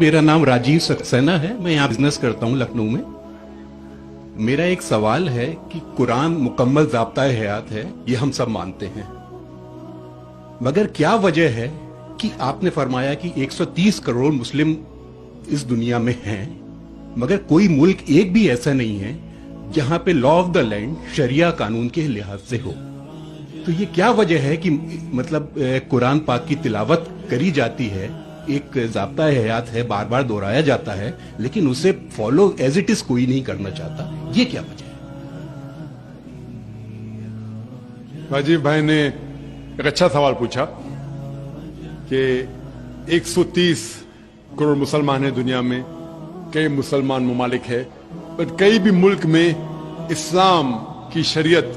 मेरा नाम राजीव सक्सेना है। मैं यहाँ बिजनेस करता हूँ लखनऊ में। मेरा एक सवाल है कि कुरान मुकम्मल ज़ाब्ता हयात है, ये हम सब मानते हैं, मगर क्या वजह है कि आपने फरमाया कि 130 करोड़ मुस्लिम इस दुनिया में हैं, मगर कोई मुल्क एक भी ऐसा नहीं है जहां पे लॉ ऑफ द लैंड शरिया कानून के लिहाज से हो। तो ये क्या वजह है कि मतलब कुरान पाक की तिलावत करी जाती है, एक ज़ाब्ता हयात है, बार बार दोहराया जाता है, लेकिन उसे फॉलो एज इट इज कोई नहीं करना चाहता, ये क्या वजह है? राजीव भाई ने एक अच्छा सवाल पूछा कि 130 करोड़ मुसलमान हैं दुनिया में, कई मुसलमान ममालिक है, पर कई भी मुल्क में इस्लाम की शरीयत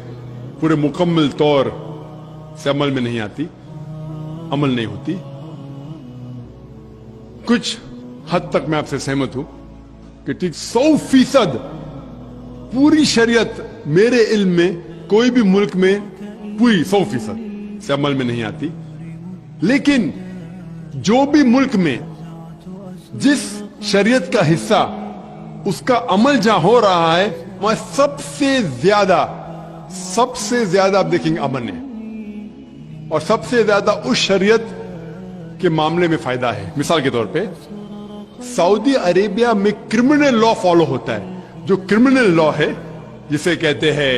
पूरे मुकम्मल तौर से अमल में नहीं आती, अमल नहीं होती। कुछ हद तक मैं आपसे सहमत हूं कि ठीक 100% पूरी शरीयत मेरे इल्म में कोई भी मुल्क में पूरी 100% से अमल में नहीं आती, लेकिन जो भी मुल्क में जिस शरीयत का हिस्सा उसका अमल जहां हो रहा है वहां सबसे ज्यादा आप देखेंगे अमन है, और सबसे ज्यादा उस शरीयत के मामले में फायदा है। मिसाल के तौर पे सऊदी अरेबिया में क्रिमिनल लॉ फॉलो होता है। जो क्रिमिनल लॉ है जिसे कहते हैं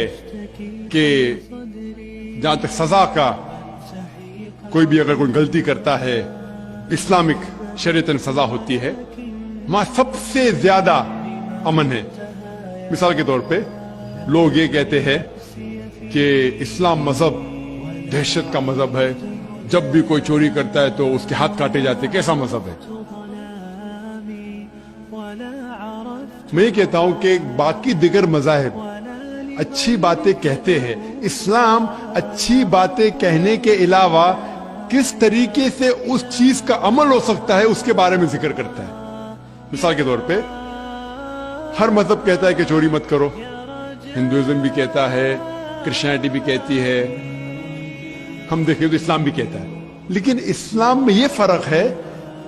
कि जहां तक सजा का कोई भी अगर कोई गलती करता है इस्लामिक शरीयतन सजा होती है, वहां सबसे ज्यादा अमन है। मिसाल के तौर पे लोग ये कहते हैं कि इस्लाम मजहब दहशत का मजहब है, जब भी कोई चोरी करता है तो उसके हाथ काटे जाते हैं। कैसा मजहब है? मैं ये कहता हूं कि बाकी दिगर मज़ाहिब अच्छी बातें कहते हैं, इस्लाम अच्छी बातें कहने के अलावा किस तरीके से उस चीज का अमल हो सकता है उसके बारे में जिक्र करता है। मिसाल के तौर पे हर मजहब कहता है कि चोरी मत करो, हिंदुइज्म भी कहता है, क्रिश्चियनिटी भी कहती है, हम देखें तो इस्लाम भी कहता है। लेकिन इस्लाम में ये फर्क है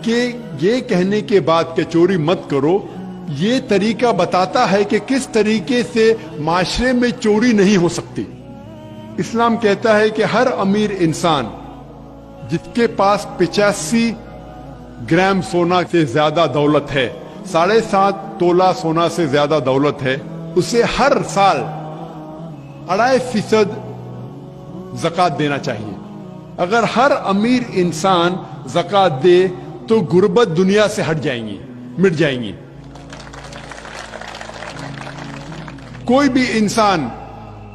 कि ये कहने के बाद कि चोरी मत करो, ये तरीका बताता है कि किस तरीके से माशरे में चोरी नहीं हो सकती। इस्लाम कहता है कि हर अमीर इंसान जिसके पास 85 ग्राम सोना से ज्यादा दौलत है, 7.5 तोला सोना से ज्यादा दौलत है, उसे हर साल 2.5% ज़कात देना चाहिए। अगर हर अमीर इंसान ज़कात दे तो गुर्बत दुनिया से हट जाएंगी, मिट जाएंगी। कोई भी इंसान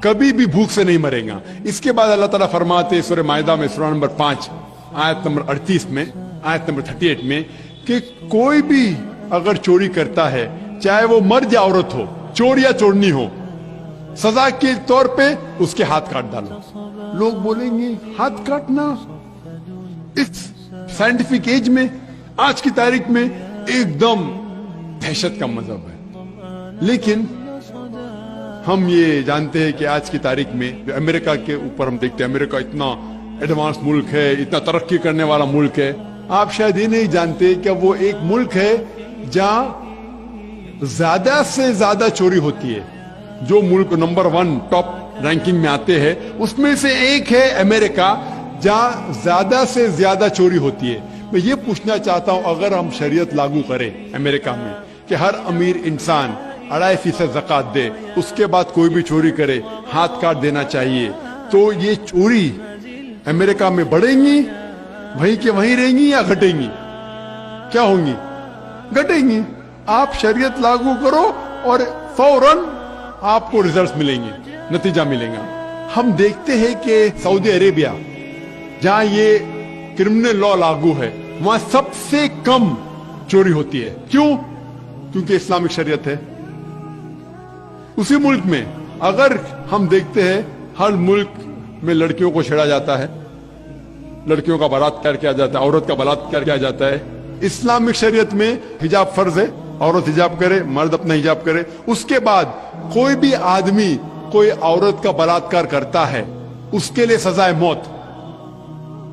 कभी भी भूख से नहीं मरेगा। इसके बाद अल्लाह ताला फरमाते सूरह माइदा में सूरह नंबर 5 आयत नंबर 38 में, आयत नंबर 38 में कि कोई भी अगर चोरी करता है, चाहे वो मर्द या औरत हो, चोर या चोरनी हो, सजा के तौर पे उसके हाथ काट डालो। लोग बोलेंगे हाथ काटना इस साइंटिफिक एज में, आज की तारीख में एकदम दहशत का मजहब है। लेकिन हम ये जानते हैं कि आज की तारीख में अमेरिका के ऊपर हम देखते हैं, अमेरिका इतना एडवांस मुल्क है, इतना तरक्की करने वाला मुल्क है। आप शायद ये नहीं जानते कि वो एक मुल्क है जहां ज्यादा से ज्यादा चोरी होती है। जो मुल्क नंबर 1 टॉप रैंकिंग में आते हैं उसमें से एक है अमेरिका, जहां ज्यादा से ज्यादा चोरी होती है। मैं ये पूछना चाहता हूं, अगर हम शरीयत लागू करें अमेरिका में कि हर अमीर इंसान 2.5% ज़कात दे, उसके बाद कोई भी चोरी करे हाथ काट देना चाहिए, तो ये चोरी अमेरिका में बढ़ेंगी, वहीं के वहीं रहेंगी या घटेंगी? क्या होंगी? घटेंगी। आप शरीयत लागू करो और फौरन आपको रिजल्ट्स मिलेंगे, नतीजा मिलेगा। हम देखते हैं कि सऊदी अरेबिया जहां ये क्रिमिनल लॉ लागू है, वहां सबसे कम चोरी होती है। क्यों? क्योंकि इस्लामिक शरीयत है। उसी मुल्क में अगर हम देखते हैं हर मुल्क में लड़कियों को छेड़ा जाता है, लड़कियों का बलात्कार किया जाता है, औरत का बलात्कार किया जाता है। इस्लामिक शरीयत में हिजाब फर्ज है, औरत हिजाब करे, मर्द अपना हिजाब करे। उसके बाद कोई भी आदमी कोई औरत का बलात्कार करता है, उसके लिए सजा है मौत।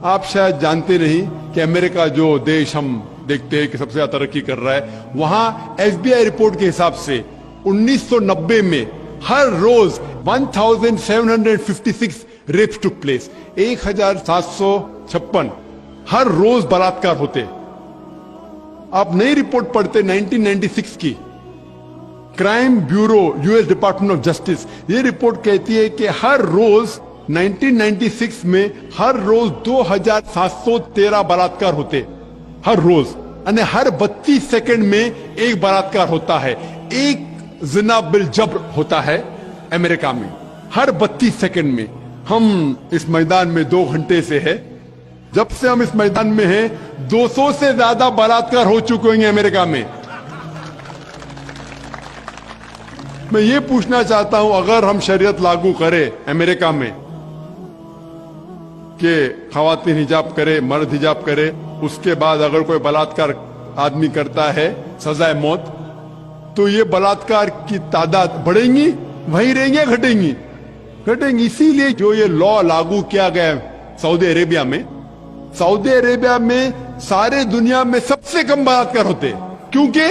आप शायद जानते नहीं कि अमेरिका जो देश हम देखते हैं कि सबसे ज्यादा तरक्की कर रहा है, वहां FBI रिपोर्ट के हिसाब से 1990 में हर रोज 1756 रेप्स टुक प्लेस, 1756 हर रोज बलात्कार होते। आप नई रिपोर्ट पढ़ते 1996 की, crime bureau US department of justice, ये रिपोर्ट कहती है कि हर रोज 1996 में हर रोज 2713 बलात्कार होते, हर रोज, यानी हर 32 सेकंड में एक बलात्कार होता है, एक जिना बिल जब्र होता है अमेरिका में, हर 32 सेकंड में। हम इस मैदान में 2 घंटे से है, जब से हम इस मैदान में हैं 200 से ज्यादा बलात्कार हो चुके होंगे अमेरिका में। मैं ये पूछना चाहता हूं, अगर हम शरीयत लागू करें अमेरिका में कि खवातीन हिजाब करे, मर्द हिजाब करे, उसके बाद अगर कोई बलात्कार आदमी करता है सजाए मौत, तो ये बलात्कार की तादाद बढ़ेंगी, वहीं रहेंगी या घटेंगी? घटेंगी। इसीलिए जो ये लॉ लागू किया गया सऊदी अरेबिया में, सऊदी अरेबिया में सारे दुनिया में सबसे कम बलात्कार होते, क्योंकि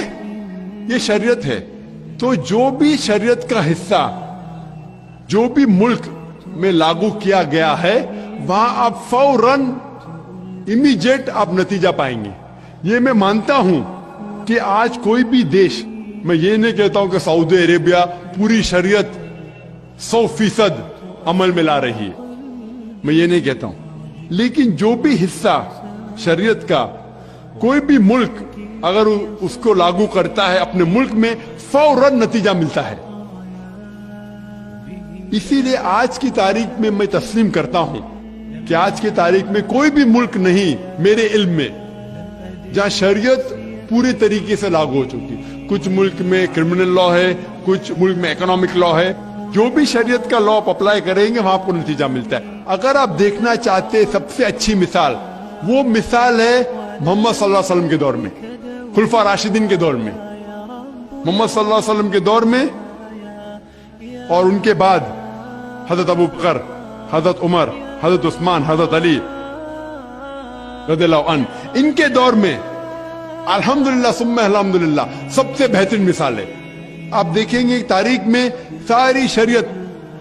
ये शरीयत है। तो जो भी शरीयत का हिस्सा जो भी मुल्क में लागू किया गया है, वहां आप फौरन इमीडिएट आप नतीजा पाएंगे। ये मैं मानता हूं कि आज कोई भी देश, मैं ये नहीं कहता हूं कि सऊदी अरेबिया पूरी शरीयत 100% अमल में ला रही है, मैं ये नहीं कहता हूं, लेकिन जो भी हिस्सा शरीयत का कोई भी मुल्क अगर उसको लागू करता है अपने मुल्क में, फौरन नतीजा मिलता है। इसीलिए आज की तारीख में मैं तस्लीम करता हूं कि आज की तारीख में कोई भी मुल्क नहीं मेरे इल्म में जहां शरीयत पूरी तरीके से लागू हो चुकी। कुछ मुल्क में क्रिमिनल लॉ है, कुछ मुल्क में इकोनॉमिक लॉ है, जो भी शरीयत का लॉ आप अप्लाई करेंगे वहां आपको नतीजा मिलता है। अगर आप देखना चाहते हैं सबसे अच्छी मिसाल, वो मिसाल है मोहम्मद सल्लल्लाहु अलैहि वसल्लम के दौर में, खुलफा राशिदीन के दौर में, मोहम्मद सल्लल्लाहु अलैहि वसल्लम के दौर में, और उनके बाद हजरत अबू बकर, हजरत उमर, हजरत उस्मान, हजरत अली रज़ियल्लाहु अन्हु, इनके दौर में अल्हम्दुलिल्लाह सुम्मा अल्हम्दुलिल्लाह सबसे बेहतरीन मिसाल है। आप देखेंगे तारीख में सारी शरीयत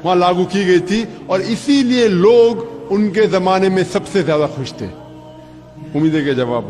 वहां लागू की गई थी, और इसीलिए लोग उनके जमाने में सबसे ज्यादा खुश थे। उम्मीद है कि जवाब